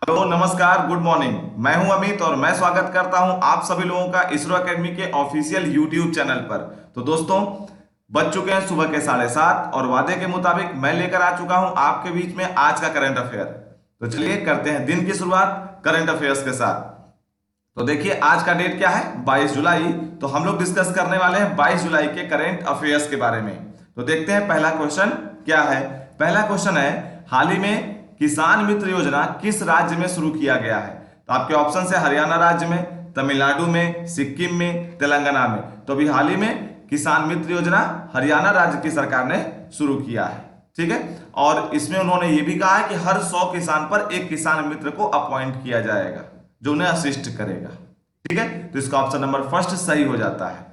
Hello, नमस्कार, good morning. मैं हूं अमित और मैं स्वागत करता हूं आप सभी लोगों का इसरो एकेडमी के ऑफिशियल यूट्यूब चैनल पर। तो दोस्तों, बज चुके हैं सुबह के 7:30 और वादे के मुताबिक मैं लेकर आ चुका हूं आपके बीच में आज का करंट अफेयर। तो चलिए करते हैं दिन की शुरुआत करंट अफेयर्स के साथ। तो देखिए आज का डेट क्या है, 22 जुलाई। तो हम लोग डिस्कस करने वाले हैं 22 जुलाई के करंट अफेयर्स के बारे में। तो देखते हैं पहला क्वेश्चन क्या है। पहला क्वेश्चन है, हाल ही में किसान मित्र योजना किस राज्य में शुरू किया गया है? तो आपके ऑप्शन है हरियाणा राज्य में, तमिलनाडु में, सिक्किम में, तेलंगाना में। तो अभी हाल ही में किसान मित्र योजना हरियाणा राज्य की सरकार ने शुरू किया है। ठीक है, और इसमें उन्होंने ये भी कहा है कि हर 100 किसान पर एक किसान मित्र को अपॉइंट किया जाएगा जो उन्हें असिस्ट करेगा। ठीक है, तो इसका ऑप्शन नंबर फर्स्ट सही हो जाता है।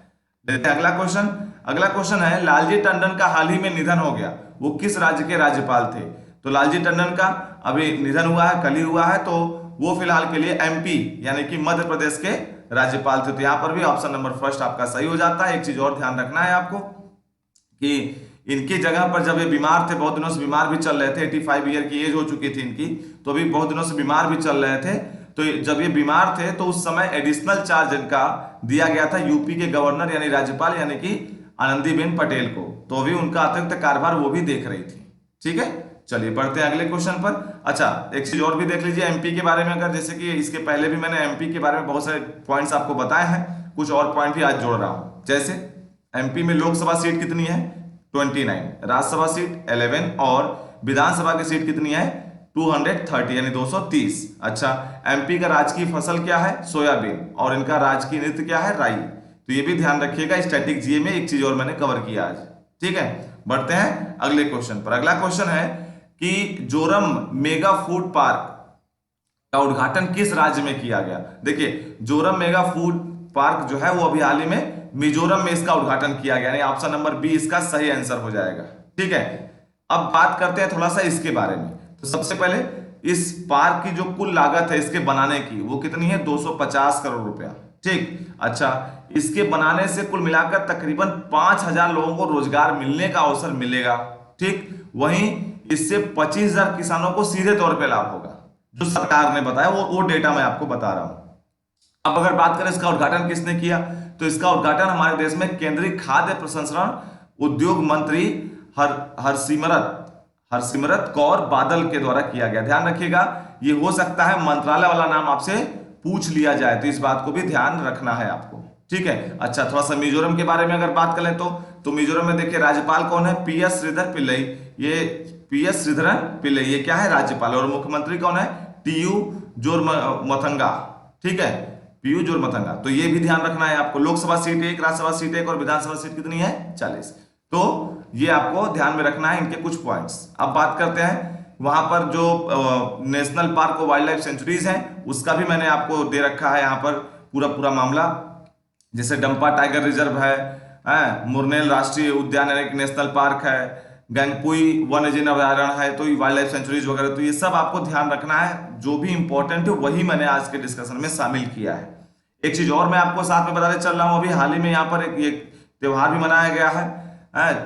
देखते हैं अगला क्वेश्चन। अगला क्वेश्चन है, लालजी टंडन का हाल ही में निधन हो गया, वो किस राज्य के राज्यपाल थे? तो लालजी टंडन का अभी निधन हुआ है, कल ही हुआ है। तो वो फिलहाल के लिए एमपी यानी कि मध्य प्रदेश के राज्यपाल थे। तो यहां पर भी ऑप्शन नंबर फर्स्ट आपका सही हो जाता है। एक चीज और ध्यान रखना है आपको कि इनकी जगह पर जब ये बीमार थे, बहुत दिनों से बीमार भी चल रहे थे, 85 ईयर की एज हो चुकी थी इनकी, तो अभी बहुत दिनों से बीमार भी चल रहे थे। तो जब ये बीमार थे तो उस समय एडिशनल चार्ज इनका दिया गया था यूपी के गवर्नर यानी राज्यपाल यानी कि आनंदीबेन पटेल को। तो अभी उनका अतिरिक्त कार्यभार वो भी देख रही थी। ठीक है, चलिए बढ़ते हैं अगले क्वेश्चन पर। अच्छा, एक चीज और भी देख लीजिए एमपी के बारे में। अगर जैसे कि इसके पहले भी मैंने एमपी के बारे में बहुत सारे पॉइंट्स आपको बताए हैं, कुछ और पॉइंट भी आज जोड़ रहा हूं। जैसे एमपी में लोकसभा सीट कितनी है? 29, राज्यसभा सीट 11 और विधानसभा की सीट कितनी है? 230 यानी 230। अच्छा, एमपी का राजकीय फसल क्या है? सोयाबीन। और इनका राजकीय नृत्य क्या है? राई। तो ये भी ध्यान रखिएगा, स्टैटिक जीए में एक चीज और मैंने कवर किया आज। ठीक है, बढ़ते हैं अगले क्वेश्चन पर। अगला क्वेश्चन है कि जोरम मेगा फूड पार्क का उद्घाटन किस राज्य में किया गया? देखिए, जोरम मेगा फूड पार्क जो है वो अभी हाल ही में मिजोरम में इसका उद्घाटन किया गया, यानी ऑप्शन नंबर बी इसका सही आंसर हो जाएगा। ठीक है, अब बात करते हैं थोड़ा सा इसके बारे में। तो सबसे पहले इस पार्क की जो कुल लागत है इसके बनाने की वो कितनी है? 250 करोड़ रुपया। ठीक, अच्छा, इसके बनाने से कुल मिलाकर तकरीबन 5000 लोगों को रोजगार मिलने का अवसर मिलेगा। ठीक, वहीं इससे 25,000 किसानों को सीधे तौर पे लाभ होगा, जो सरकार ने बताया वो डेटा मैं आपको बता रहा हूं। अब अगर बात करें इसका उद्घाटन किसने किया, तो इसका उद्घाटन हमारे देश में केंद्रीय खाद्य प्रसंस्करण उद्योग मंत्री हरसिमरत हरसिमरत कौर बादल के द्वारा किया गया। ध्यान रखिएगा, ये हो सकता है मंत्रालय वाला नाम आपसे पूछ लिया जाए, तो इस बात को भी ध्यान रखना है आपको। ठीक है, अच्छा, थोड़ा सा मिजोरम के बारे में अगर बात करें तो मिजोरम में देखिए राज्यपाल कौन है? पीएस श्रीधर पिल्लई। ये पीएस श्रीधरन पिल्लई ये क्या है? राज्यपाल। और मुख्यमंत्री कौन है? टीयू जोरमथंगा। ठीक है, पीयू जोरमथंगा। तो ये भी ध्यान रखना है आपको। लोकसभा सीट 1, राज्यसभा सीट 1 और विधानसभा सीट कितनी है? 40। तो ये आपको ध्यान में रखना है इनके कुछ पॉइंट्स। अब बात करते हैं वहां पर जो नेशनल पार्क और वाइल्ड लाइफ सेंचुरीज हैं उसका भी मैंने आपको दे रखा है यहाँ पर पूरा पूरा मामला। जैसे डंपा टाइगर रिजर्व है, मुरनेल राष्ट्रीय उद्यान यानी नेशनल पार्क है, गंगपुई वन्यजीव अभयारण्य है, तो वाइल्ड लाइफ सेंचुरीज वगैरह। तो ये सब आपको ध्यान रखना है, जो भी इंपॉर्टेंट है वही मैंने आज के डिस्कशन में शामिल किया है। एक चीज और मैं आपको साथ में बताते चल रहा हूं, अभी हाल ही में यहाँ पर एक त्योहार भी मनाया गया है।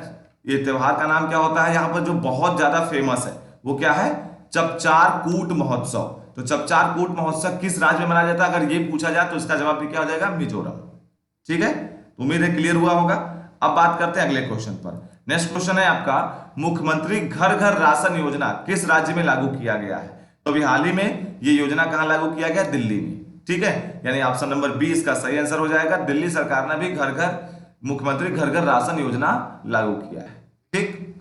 ये त्योहार का नाम क्या होता है यहाँ पर जो बहुत ज्यादा फेमस है वो क्या है? चपचार कूट महोत्सव। तो चपचार कूट महोत्सव किस राज्य में मनाया जाता है अगर ये पूछा जाए तो इसका जवाब भी क्या हो जाएगा? मिजोरम। ठीक है, तो उम्मीद है क्लियर हुआ होगा। अब बात करते हैं अगले क्वेश्चन पर। नेक्स्ट क्वेश्चन है आपका, मुख्यमंत्री घर घर राशन योजना किस राज्य में लागू किया गया है? तो अभी हाल ही में ये योजना कहां लागू किया गया? दिल्ली में। ठीक है, यानी ऑप्शन नंबर बी इसका सही आंसर हो जाएगा। दिल्ली सरकार ने भी घर घर मुख्यमंत्री घर घर राशन योजना लागू किया है। ठीक,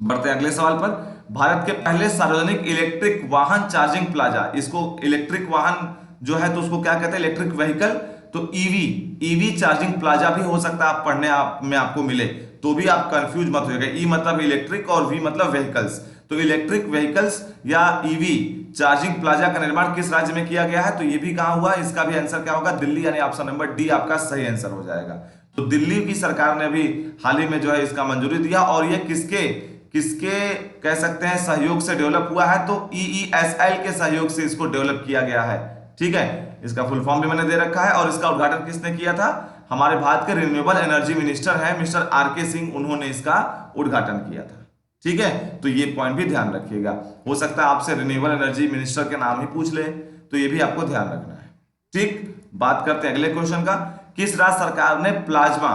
बढ़ते हैं अगले सवाल पर। भारत के पहले सार्वजनिक इलेक्ट्रिक वाहन चार्जिंग प्लाजा, इसको इलेक्ट्रिक वाहन जो है तो उसको क्या कहते हैं? Electric vehicle. तो ईवी चार्जिंग प्लाजा भी हो सकता है आप पढ़ने में आपको मिले, तो भी आप कंफ्यूज मत होइएगा। ई मतलब इलेक्ट्रिक और वी मतलब व्हीकल्स। तो इलेक्ट्रिक व्हीकल्स या ईवी चार्जिंग प्लाजा का निर्माण किस राज्य में किया गया है? तो ये भी कहां हुआ? इसका भी आंसर क्या होगा? दिल्ली, यानी ऑप्शन नंबर डी आपका सही आंसर हो जाएगा। तो दिल्ली की सरकार ने भी हाल ही में जो है इसका मंजूरी दिया, और ये किसके किसके कह सकते हैं सहयोग से डेवलप हुआ है? तो EESL के सहयोग से इसको डेवलप किया गया है। ठीक है, इसका फुल फॉर्म भी मैंने दे रखा है। और इसका उद्घाटन किसने किया था? हमारे भारत के रिन्यूएबल एनर्जी मिनिस्टर है मिस्टर RK सिंह, उन्होंने इसका उद्घाटन किया था। ठीक है, तो ये पॉइंट भी ध्यान रखिएगा। हो सकता है आपसे रिन्यूएबल एनर्जी मिनिस्टर के नाम ही पूछ ले, तो ये भी आपको ध्यान रखना है। ठीक, बात करते हैं अगले क्वेश्चन का। किस राज्य सरकार ने प्लाज्मा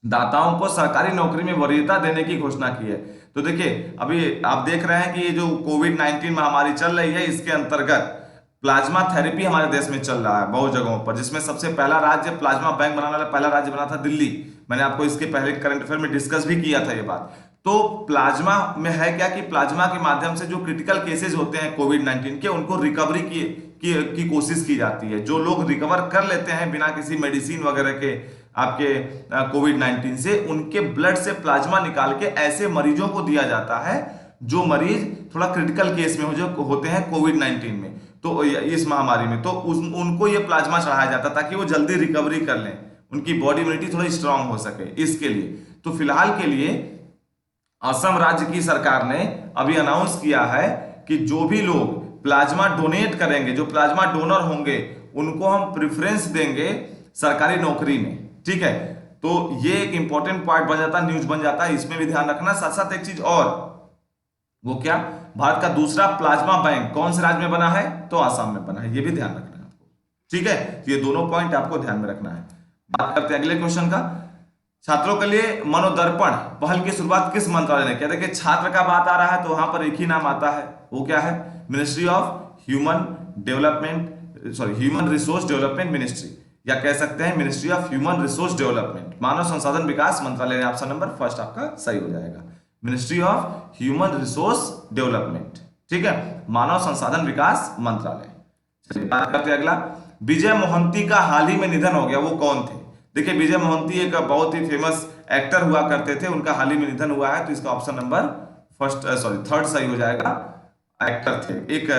दाताओं को सरकारी नौकरी में वरीयता देने की घोषणा की है? तो देखिए, अभी आप देख रहे हैं कि ये जो कोविड-19 महामारी चल रही है, इसके अंतर्गत प्लाज्मा थेरेपी हमारे देश में चल रहा है बहुत जगहों पर, जिसमें सबसे पहला राज्य प्लाज्मा बैंक बनाने वाला पहला राज्य बना था दिल्ली। मैंने आपको इसके पहले करंट अफेयर में डिस्कस भी किया था ये बात। तो प्लाज्मा में है क्या कि प्लाज्मा के माध्यम से जो क्रिटिकल केसेस होते हैं कोविड-19 के, उनको रिकवरी की कोशिश की जाती है। जो लोग रिकवर कर लेते हैं बिना किसी मेडिसिन वगैरह के आपके कोविड-19 से, उनके ब्लड से प्लाज्मा निकाल के ऐसे मरीजों को दिया जाता है जो मरीज थोड़ा क्रिटिकल केस में जो होते हैं कोविड-19 में, तो इस महामारी में, तो उनको ये प्लाज्मा चढ़ाया जाता है ताकि वो जल्दी रिकवरी कर लें, उनकी बॉडी इम्यूनिटी थोड़ी स्ट्रांग हो सके, इसके लिए। तो फिलहाल के लिए असम राज्य की सरकार ने अभी अनाउंस किया है कि जो भी लोग प्लाज्मा डोनेट करेंगे, जो प्लाज्मा डोनर होंगे, उनको हम प्रेफरेंस देंगे सरकारी नौकरी में। ठीक है, तो ये एक इंपॉर्टेंट पॉइंट बन जाता है, न्यूज बन जाता है, इसमें भी ध्यान रखना। साथ साथ एक चीज और, वो क्या, भारत का दूसरा प्लाज्मा बैंक कौन से राज्य में बना है? तो आसाम में बना है, ये भी ध्यान रखना है आपको। ठीक है, ये दोनों पॉइंट आपको ध्यान में रखना है। बात करते हैं अगले क्वेश्चन का। छात्रों के लिए मनोदर्पण पहल की शुरुआत किस मंत्रालय ने किया? देखिए, छात्र का बात आ रहा है तो वहां पर एक ही नाम आता है, वो क्या है? Ministry of human resource development ministry, या कह सकते हैं ministry of human resource development, मानव संसाधन विकास मंत्रालय। ऑप्शन नंबर फर्स्ट आपका सही हो जाएगा, ministry of human resource development. ठीक है, मानव संसाधन विकास मंत्रालय। चलिए बात करते हैं अगला। विजय मोहंती का हाल ही में निधन हो गया, वो कौन थे? देखिए, विजय मोहंती एक बहुत ही फेमस एक्टर हुआ करते थे, उनका हाल ही में निधन हुआ है, तो इसका ऑप्शन नंबर थर्ड सही हो जाएगा। एक्टर थे, एक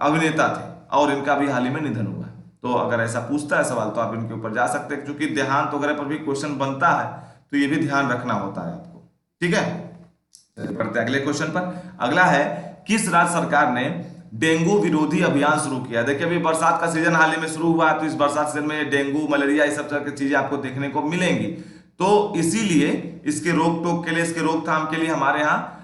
अभिनेता थे, और इनका भी हाल ही में निधन हुआ है। तो अगर ऐसा पूछता है सवाल तो आप इनके ऊपर जा सकते हैं, क्योंकि देहांत वगैरह पर भी क्वेश्चन बनता है, तो ये भी ध्यान रखना होता है आपको। ठीक है, बढ़ते अगले क्वेश्चन पर। अगला है, किस राज्य सरकार ने डेंगू विरोधी अभियान शुरू किया? देखिए, अभी बरसात का सीजन हाल ही में शुरू हुआ है, तो इस बरसात सीजन में डेंगू, मलेरिया, ये सब तरह की चीजें आपको देखने को मिलेंगी। तो इसीलिए इसके रोक टोक के लिए, इसके रोकथाम के लिए हमारे यहाँ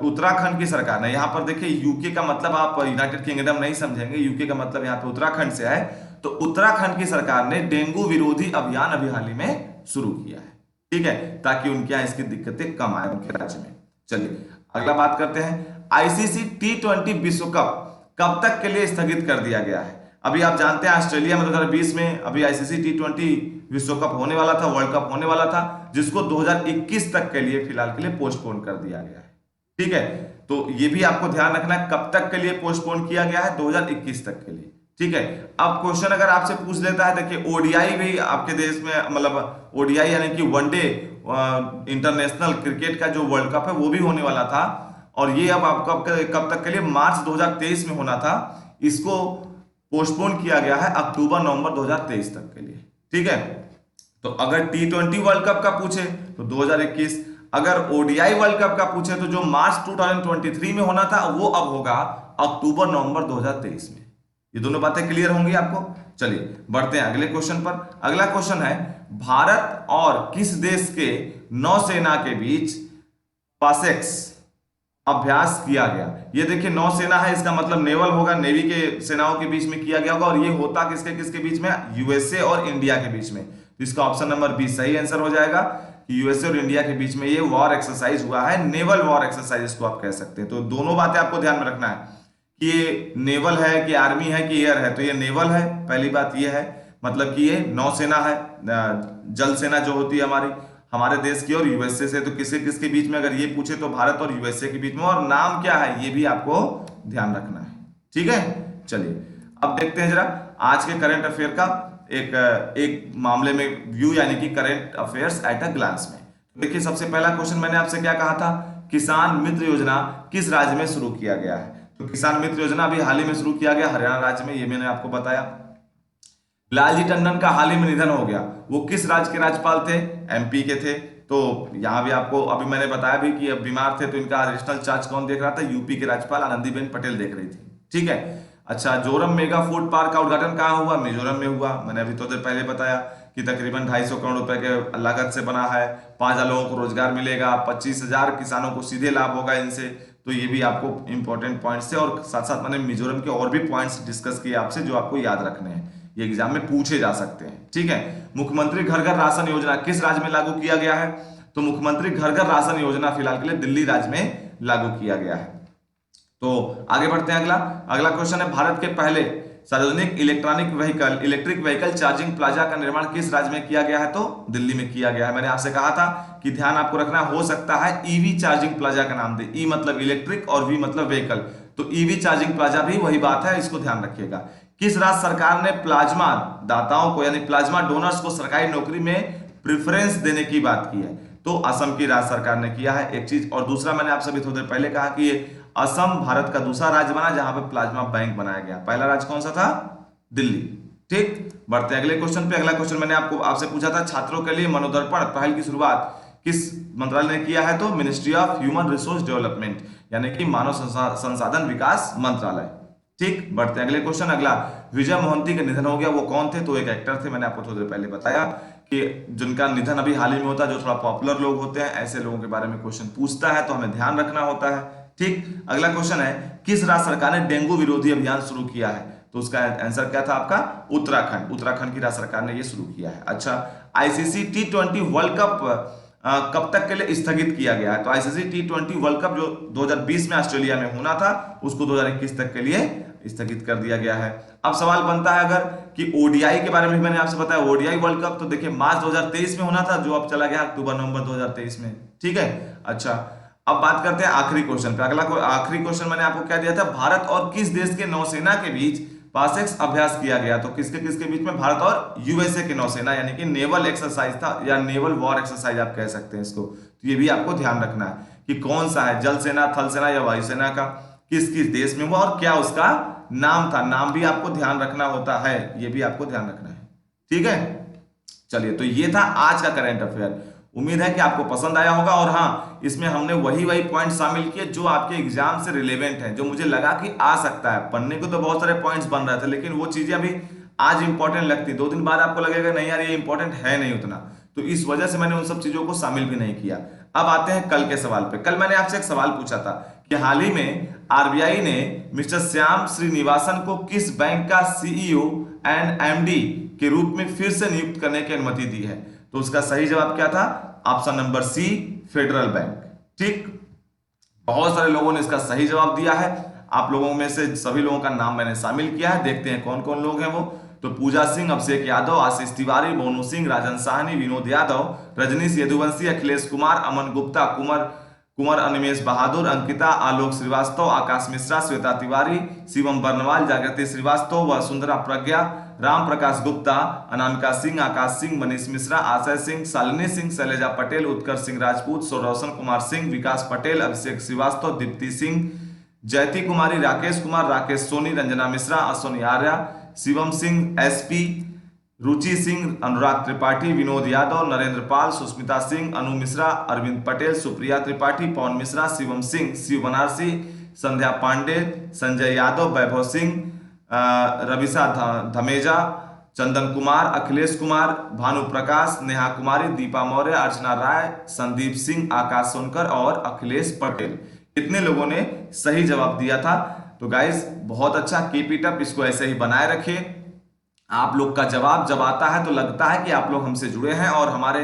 उत्तराखंड की सरकार ने, यहाँ पर देखिए यूके का मतलब आप यूनाइटेड किंगडम नहीं समझेंगे, यूके का मतलब यहाँ पे उत्तराखंड से है। तो उत्तराखंड की सरकार ने डेंगू विरोधी अभियान अभी हाल ही में शुरू किया है। ठीक है, ताकि उनके यहाँ इसकी दिक्कतें कम आए उनके राज्य में। चलिए अगला बात करते हैं। आईसीसी T20 विश्व कप कब तक के लिए स्थगित कर दिया गया है? अभी आप जानते हैं ऑस्ट्रेलिया में 2020 में अभी आईसीसी T20 विश्व कप होने वाला था, वर्ल्ड कप होने वाला था, जिसको 2021 तक के लिए फिलहाल के लिए पोस्टपोन कर दिया गया है। ठीक है, तो ये भी आपको ध्यान रखना है, कब तक के लिए पोस्टपोन किया गया है? 2021 तक के लिए। ठीक है, अब क्वेश्चन अगर आपसे पूछ लेता है, देखिए ओडीआई भी आपके देश में, मतलब ओडीआई यानी कि वनडे इंटरनेशनल क्रिकेट का जो वर्ल्ड कप है वो भी होने वाला था, और ये अब आपको कब तक के लिए? मार्च 2023 में होना था, इसको पोस्टपोन किया गया है अक्टूबर नवंबर 2023 तक के लिए। ठीक है, तो अगर T20 वर्ल्ड कप का पूछे तो 2021, अगर ओडीआई वर्ल्ड कप का पूछे तो जो मार्च 2023 में होना था वो अब होगा अक्टूबर नवंबर 2023 में। ये दोनों बातें क्लियर होंगी आपको। चलिए बढ़ते हैं अगले क्वेश्चन पर। अगला क्वेश्चन है, भारत और किस देश के नौसेना के बीच पासेक्स अभ्यास किया गया? ये देखिए, नौसेना है, इसका मतलब नेवल होगा, नेवी के सेनाओं के बीच में किया गया होगा, और ये होता किसके किसके बीच में? यूएसए और इंडिया के बीच में। तो इसका ऑप्शन नंबर बी सही आंसर हो जाएगा कि यूएसए और इंडिया के बीच में ये वॉर एक्सरसाइज हुआ है, नेवल वॉर एक्सरसाइज इसको आप कह सकते हैं। तो दोनों बातें आपको ध्यान में रखना है कि ये नेवल है कि आर्मी है कि एयर है। तो ये नेवल है, पहली बात ये है, मतलब कि ये नौसेना है, जल सेना जो होती है हमारे देश की, और यूएसए से। तो किसके किसके बीच में अगर ये पूछे तो भारत और यूएसए के बीच में, और नाम क्या है ये भी आपको ध्यान रखना है। ठीक है, चलिए अब देखते हैं जरा आज के करंट अफेयर का एक मामले में व्यू, यानी कि current affairs at a glance में। देखिए, सबसे पहला क्वेश्चन मैंने आपसे क्या कहा था, किसान मित्र योजना किस राज्य में शुरू किया गया है? तो किसान मित्र योजना अभी हाल ही में शुरू किया गया हरियाणा राज्य में, ये मैंने आपको बताया। लालजी टंडन का हाल ही में निधन हो गया, वो किस राज्य के राज्यपाल थे? एमपी के थे। तो यहां भी आपको अभी मैंने बताया भी कि अब बीमार थे, तो इनका एडिशनल चार्ज कौन देख रहा था? यूपी के राज्यपाल आनंदीबेन पटेल देख रही थी। ठीक है, अच्छा, जोरम मेगा फूड पार्क का उद्घाटन कहाँ हुआ? मिजोरम में हुआ, मैंने अभी थोड़ी देर पहले बताया। कि तकरीबन 250 करोड़ रुपए के लागत से बना है, 5,000 लोगों को रोजगार मिलेगा, 25,000 किसानों को सीधे लाभ होगा इनसे। तो ये भी आपको इंपॉर्टेंट पॉइंट्स है, और साथ साथ मैंने मिजोरम के और भी पॉइंट्स डिस्कस किए आपसे जो आपको याद रखने हैं, ये एग्जाम में पूछे जा सकते हैं। ठीक है, मुख्यमंत्री घर घर राशन योजना किस राज्य में लागू किया गया है? तो मुख्यमंत्री घर घर राशन योजना फिलहाल के लिए दिल्ली राज्य में लागू किया गया है। तो आगे बढ़ते हैं, अगला क्वेश्चन है, भारत के पहले सार्वजनिक इलेक्ट्रिक व्हीकल चार्जिंग प्लाजा का निर्माण किस राज्य में किया गया है? तो दिल्ली में किया गया है। मैंने आपसे कहा था कि ध्यान आपको रखना, हो सकता है ईवी चार्जिंग प्लाजा का नाम दे, ई मतलब इलेक्ट्रिक और वी मतलब व्हीकल, तो ईवी चार्जिंग प्लाजा भी वही बात है, इसको ध्यान रखिएगा। किस राज्य सरकार ने प्लाज्मा दाताओं को यानी प्लाज्मा डोनर्स को सरकारी नौकरी में प्रेफरेंस देने की बात की है? तो असम की राज्य सरकार ने किया है, एक चीज। और दूसरा, मैंने आपसे भी थोड़ी देर पहले कहा कि ये असम भारत का दूसरा राज्य बना जहां पे प्लाज्मा बैंक बनाया गया। पहला राज्य कौन सा था? दिल्ली। ठीक, बढ़ते हैं अगले क्वेश्चन पे। अगला क्वेश्चन मैंने आपसे पूछा था, छात्रों के लिए मनोदर्पण पहल की शुरुआत किस मंत्रालय ने किया है? तो ministry of human resource development, यानी कि मानव संसाधन विकास मंत्रालय। ठीक, बढ़ते हैं अगले क्वेश्चन। अगला, विजय मोहंती का निधन हो गया, वो कौन थे? तो एक एक्टर थे, मैंने आपको थोड़ी देर पहले बताया कि जिनका निधन अभी हाल ही में होता है, जो थोड़ा पॉपुलर लोग होते हैं, ऐसे लोगों के बारे में क्वेश्चन पूछता है तो हमें ध्यान रखना होता है। ठीक, अगला क्वेश्चन है, किस राज्य सरकार ने डेंगू विरोधी अभियान शुरू किया है? तो उसका आंसर क्या था आपका? उत्तराखंड की राज्य सरकार ने यह शुरू किया है। अच्छा, आईसीसी T20 वर्ल्ड कप कब तक के लिए स्थगित किया गया है? तो आईसीसी T20 वर्ल्ड कप जो 2020 में ऑस्ट्रेलिया में होना था, उसको 2021 तक के लिए स्थगित कर दिया गया है। अब सवाल बनता है अगर कि ओडीआई के बारे में भी मैंने आपसे बताया, ओडीआई वर्ल्ड कप तो देखिए मार्च 2023 में होना था, जो अब चला गया अक्टूबर नवंबर 2023 में। ठीक है, अच्छा अब बात करते हैं आखिरी क्वेश्चन पे। आखिरी क्वेश्चन मैंने आपको क्या दिया था, भारत और किस देश के नौसेना के बीच पासेक्स अभ्यास किया गया? तो किसके किसके बीच में? भारत और यूएसए की नौसेना, यानी कि नेवल एक्सरसाइज था, या नेवल वॉर एक्सरसाइज आप कह सकते हैं इसको। तो ये भी आपको ध्यान रखना है कि कौन सा है, जल सेना, थल सेना या वायुसेना का, किस किस देश में हुआ और क्या उसका नाम था। नाम भी आपको ध्यान रखना होता है, ये भी आपको ध्यान रखना है। ठीक है, चलिए, तो ये था आज का करंट अफेयर। उम्मीद है कि आपको पसंद आया होगा, और हाँ, इसमें हमने वही पॉइंट शामिल किए जो आपके एग्जाम से रिलेवेंट हैं, जो मुझे लगा कि आ सकता है। पढ़ने को तो बहुत सारे पॉइंट्स बन रहे थे, लेकिन वो चीजें अभी आज इंपॉर्टेंट लगती, 2 दिन बाद आपको लगेगा नहीं यार ये इंपॉर्टेंट है नहीं उतना, तो इस वजह से मैंने उन सब चीजों को शामिल भी नहीं किया। अब आते हैं कल के सवाल पे। कल मैंने आपसे एक सवाल पूछा था कि हाल ही में आरबीआई ने मिस्टर श्याम श्रीनिवासन को किस बैंक का सीईओ एंड एमडी के रूप में फिर से नियुक्त करने की अनुमति दी है? तो उसका सही जवाब क्या था? Option number C, federal bank. ठीक, बहुत सारे लोगों ने इसका सही जवाब दिया है। आप लोगों में से सभी लोगों का नाम मैंने शामिल किया है, देखते हैं कौन कौन लोग हैं वो। तो पूजा सिंह, अभिषेक यादव, आशीष तिवारी, मोनू सिंह, राजन साहनी, विनोद यादव, रजनीश यदुवंशी, अखिलेश कुमार, अमन गुप्ता, कुमार अनिमेश बहादुर, अंकिता, आलोक श्रीवास्तव, आकाश मिश्रा, श्वेता तिवारी, शिवम बर्नवाल, जागृति श्रीवास्तव, वसुंधरा प्रज्ञा, राम प्रकाश गुप्ता, अनामिका सिंह, आकाश सिंह, मनीष मिश्रा, आशय सिंह, शालिनी सिंह, शैलेजा पटेल, उत्कर्ष सिंह राजपूत, रोशन कुमार सिंह, विकास पटेल, अभिषेक श्रीवास्तव, दीप्ति सिंह, जयती कुमारी, राकेश कुमार, राकेश सोनी, रंजना मिश्रा, अश्विनी आर्या, शिवम सिंह, एसपी, रुचि सिंह, अनुराग त्रिपाठी, विनोद यादव, नरेंद्र पाल, सुष्मिता सिंह, अनु मिश्रा, अरविंद पटेल, सुप्रिया त्रिपाठी, पवन मिश्रा, शिवम सिंह, शिव बनारसी, संध्या पांडे, संजय यादव, वैभव सिंह, रविशा धमेजा, चंदन कुमार, अखिलेश कुमार, भानु प्रकाश, नेहा कुमारी, दीपा मौर्य, अर्चना राय, संदीप सिंह, आकाश सोनकर और अखिलेश पटेल। इतने लोगों ने सही जवाब दिया था। तो गाइस बहुत अच्छा, कीप इट अप, इसको ऐसे ही बनाए रखिए। आप लोग का जवाब जब आता है तो लगता है कि आप लोग हमसे जुड़े हैं और हमारे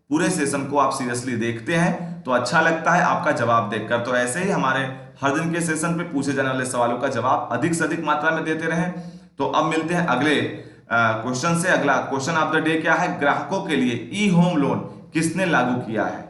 पूरे सेशन को आप सीरियसली देखते हैं, तो अच्छा लगता है आपका जवाब देखकर। तो ऐसे ही हमारे हर दिन के सेशन पे पूछे जाने वाले सवालों का जवाब अधिक से अधिक मात्रा में देते रहें। तो अब मिलते हैं अगले क्वेश्चन से। अगला क्वेश्चन ऑफ द डे क्या है? ग्राहकों के लिए ई होम लोन किसने लागू किया है?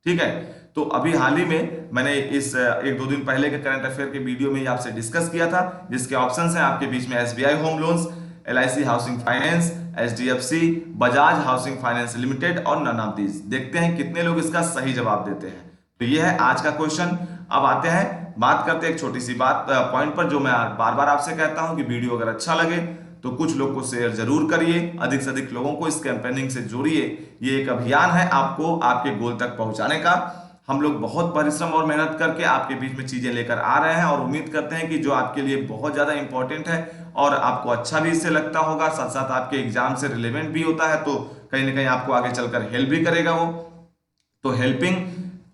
ठीक है, तो अभी हाल ही में मैंने इस 1-2 दिन पहले के करंट अफेयर के वीडियो में आपसे डिस्कस किया था, जिसके ऑप्शंस हैं आपके बीच में SBI home loans, LIC housing finance, HDFC, Bajaj housing finance limited और नन ऑफ दीज। देखते हैं कितने लोग इसका सही जवाब देते हैं। तो ये है आज का क्वेश्चन। अब आते हैं, बात करते हैं एक छोटी सी बात पॉइंट पर, जो मैं बार बार आपसे कहता हूं कि वीडियो अगर अच्छा लगे तो कुछ लोग को शेयर जरूर करिए, अधिक से अधिक लोगों को इस कैंपेनिंग से जोड़िए। ये एक अभियान है आपको आपके गोल तक पहुंचाने का। हम लोग बहुत परिश्रम और मेहनत करके आपके बीच में चीजें लेकर आ रहे हैं और उम्मीद करते हैं कि जो आपके लिए बहुत ज्यादा इंपॉर्टेंट है और आपको अच्छा भी इससे लगता होगा, साथ साथ आपके एग्जाम से रिलेवेंट भी होता है, तो कहीं ना कहीं आपको आगे चलकर हेल्प भी करेगा वो। तो हेल्पिंग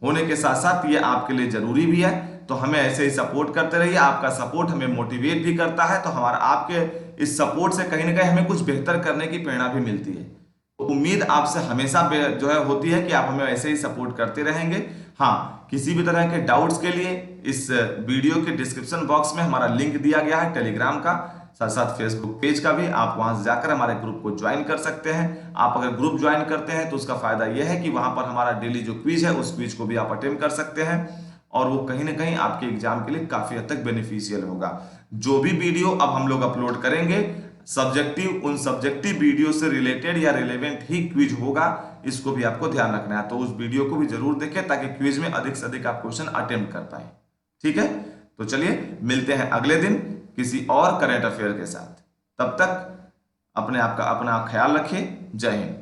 होने के साथ साथ ये आपके लिए जरूरी भी है। तो हमें ऐसे ही सपोर्ट करते रहिए, आपका सपोर्ट हमें मोटिवेट भी करता है, तो हमारा आपके इस सपोर्ट से कहीं ना कहीं हमें कुछ बेहतर करने की प्रेरणा भी मिलती है। तो उम्मीद आपसे हमेशा जो है होती है कि आप हमें ऐसे ही सपोर्ट करते रहेंगे। हाँ, किसी भी तरह के डाउट्स के लिए इस वीडियो के डिस्क्रिप्शन बॉक्स में हमारा लिंक दिया गया है टेलीग्राम का, साथ साथ फेसबुक पेज का भी, आप वहां से जाकर हमारे ग्रुप को ज्वाइन कर सकते हैं। आप अगर ग्रुप ज्वाइन करते हैं तो उसका फायदा यह है कि वहां पर हमारा डेली जो क्विज है उस क्विज को भी आप अटेम्प्ट कर सकते हैं, और वो कहीं ना कहीं आपके एग्जाम के लिए काफी हद तक बेनिफिशियल होगा। जो भी वीडियो अब हम लोग अपलोड करेंगे सब्जेक्टिव, उन सब्जेक्टिव वीडियो से रिलेटेड या रिलेवेंट ही क्विज होगा, इसको भी आपको ध्यान रखना है। तो उस वीडियो को भी जरूर देखें ताकि क्विज में अधिक से अधिक आप क्वेश्चन अटेम्प्ट कर पाए। ठीक है, तो चलिए मिलते हैं अगले दिन किसी और करंट अफेयर के साथ। तब तक अपने आप का अपना ख्याल रखिए। जय हिंद।